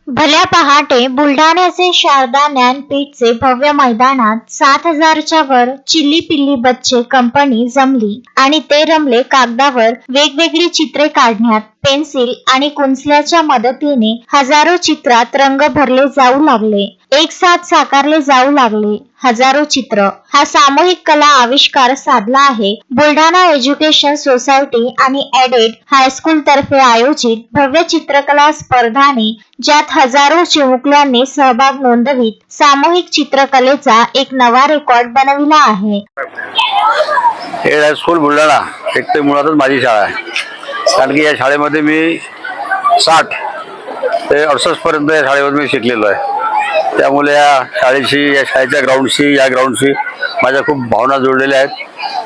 भल्या पहाटे बुलढाण्याचे शारदा ज्ञानपीठचे भव्य मैदानात 7,000च्या वर चिल्ली पिल्ली बच्चे कंपनी जमली आणि ते रमले कागदावर वेगवेगळी चित्रे काढण्यात. पेन्सिल आणि कुंचल्याच्या मदतीने हजारो चित्रात रंग भरले जाऊ लागले, एक साथ साकारले जाऊ लागले. हजारो चित्र हा सामूहिक कला आविष्कार साधला आहे बुलढाणा एज्युकेशन सोसायटी आणि एडेड हायस्कूल तर्फे आयोजित भव्य चित्रकला स्पर्धाने, ज्यात हजारो चिमुकल्यांनी सहभाग नोंदवित सामूहिक चित्रकलेचा एक नवा रेकॉर्ड बनविला आहे. एडेड हायस्कूल बुलढाणा एक तर मुळातच माझी शाळा आहे, कारण की या शाळेमध्ये मी 60 ते 68 पर्यंत या शाळेवर मी शिकलेलो आहे. त्यामुळे या शाळेशी, या शाळेच्या ग्राउंडशी, या ग्राउंडशी माझ्या खूप भावना जोडलेल्या आहेत.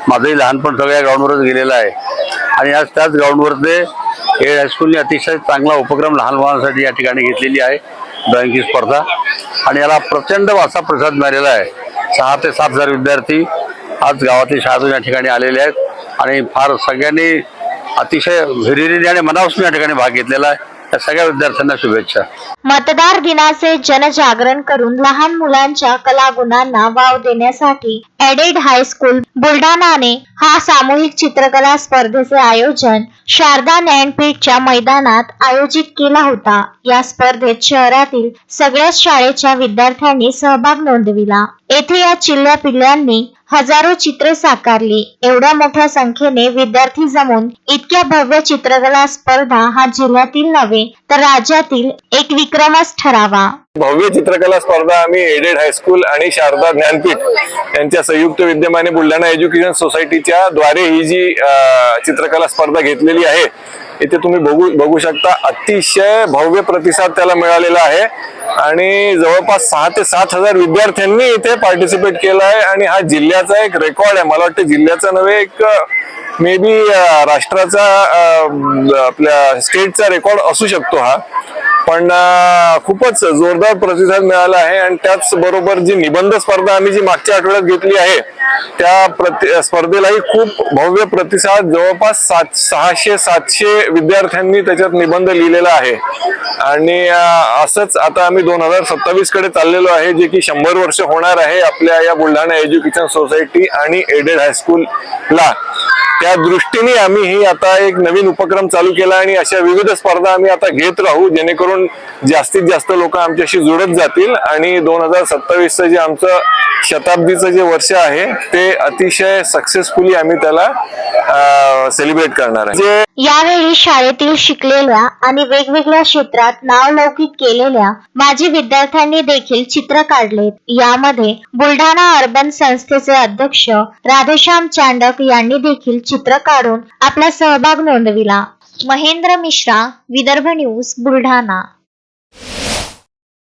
माझंही लहानपण सगळं या ग्राउंडवरच गेलेलं आहे आणि आज त्याच ग्राउंडवर ते एडेड हायस्कूलने अतिशय चांगला उपक्रम लहान मुलांसाठी या ठिकाणी घेतलेली आहे, ड्रॉइंगची स्पर्धा. आणि याला प्रचंड असा प्रतिसाद मिळालेला आहे. 6 ते 7 हजार विद्यार्थी आज गावातील शाळेतून या ठिकाणी आलेले आहेत आणि फार सगळ्यांनी अतिशय हिरिरीने आणि मनापासून या ठिकाणी भाग घेतलेला आहे. त्या सगळ्या विद्यार्थ्यांना शुभेच्छा. मतदार दिनाचे जनजागरण करून लहान मुलांच्या कलागुणांना वाव देण्यासाठी एडेड हायस्कूल बुलढाणाने हा सामूहिक चित्रकला स्पर्धेचे आयोजन शारदा ज्ञानपीठच्या मैदानात आयोजित केला होता. या स्पर्धेत शहरातील सगळ्याच शाळेच्या विद्यार्थ्यांनी सहभाग नोंदविला. येथे या चिल्ल्या पिल्ल्यांनी हजारो चित्रे साकारली. एवढ्या मोठ्या संख्येने विद्यार्थी जमून इतक्या भव्य चित्रकला स्पर्धा हा जिल्ह्यातील नव्हे तर राज्यातील एक विक्रमच ठरावा. भव्य चित्रकला स्पर्धा आम्ही एडेड हायस्कूल आणि शारदा ज्ञानपीठ यांच्या संयुक्त विद्यमाने बुलढाणा एज्युकेशन सोसायटीच्या द्वारे ही जी चित्रकला स्पर्धा घेतलेली आहे, इथे तुम्ही बघू शकता. अतिशय भव्य प्रतिसाद त्याला मिळालेला आहे आणि जवळपास 6 ते 7 हजार विद्यार्थ्यांनी इथे पार्टिसिपेट केलं आहे. आणि हा जिल्ह्याचा एक रेकॉर्ड आहे. मला वाटतं जिल्ह्याचा नव्हे, एक मे बी राष्ट्राचा, आपल्या स्टेटचा रेकॉर्ड असू शकतो हा. पण खूपच जोरदार प्रतिसाद मिळाला आहे. आणि त्याच बरोबर जी निबंध स्पर्धा आम्ही जी मागच्या आठवड्यात घेतली आहे, त्या स्पर्धेलाही खूप भव्य प्रतिसाद, जवळपास 600-700 विद्यार्थ्यांनी त्याच्यात निबंध लिहिलेला आहे. आणि असंच आता आम्ही 2027 कडे चाललेलो आहे, जे की 100 वर्ष होणार आहे आपल्या या बुलढाणा एज्युकेशन सोसायटी आणि एडेड हायस्कूलला. त्या दृष्टीने आम्ही ही आता एक नवीन उपक्रम चालू केला आणि अशा विविध स्पर्धा आम्ही आता घेत राहू, जेणेकरून जास्तीत जास्त लोक आमच्याशी जुळत जातील आणि 2027चं जे आमचं शताब्दीचं जे वर्ष आहे ते अतिशय सक्सेसफुली आम्ही त्याला सेलिब्रेट करणार आहे. यावेळी शाळेतील शिकलेल्या आणि वेगवेगळ्या क्षेत्रात नावलौकिक केलेल्या माजी विद्यार्थ्यांनी देखील चित्र काढलेत. यामध्ये बुलढाणा अर्बन संस्थेचे अध्यक्ष राधेश्याम चांडक यांनी देखील चित्र काढून आपला सहभाग नोंदविला. महेंद्र मिश्रा, विदर्भ न्यूज, बुलढाणा.